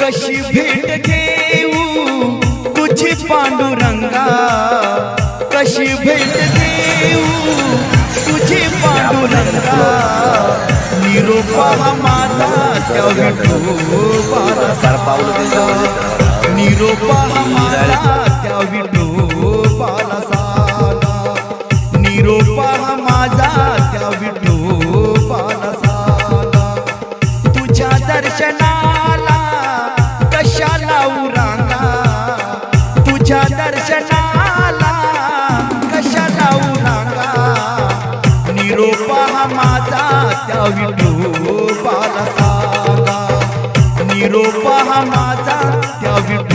कशी भेट घेऊ तुझी पांडुरंगा, कशी भेट घेऊ तुझी पांडुरंगा, निरोपा माझा त्या विठोबाला सांगा, निरोपा माझा त्या विठोबाला सांगा, निरोपा माझा त्या विठोबाला सांगा, तुझ्या दर्शनाला कशाला उरांगा, तुझ्या दर्शनाला कशाला उरांगा, निरोपा माझा त्या विठोबाला सांगा, निरोपा माझा त्या विठोबाला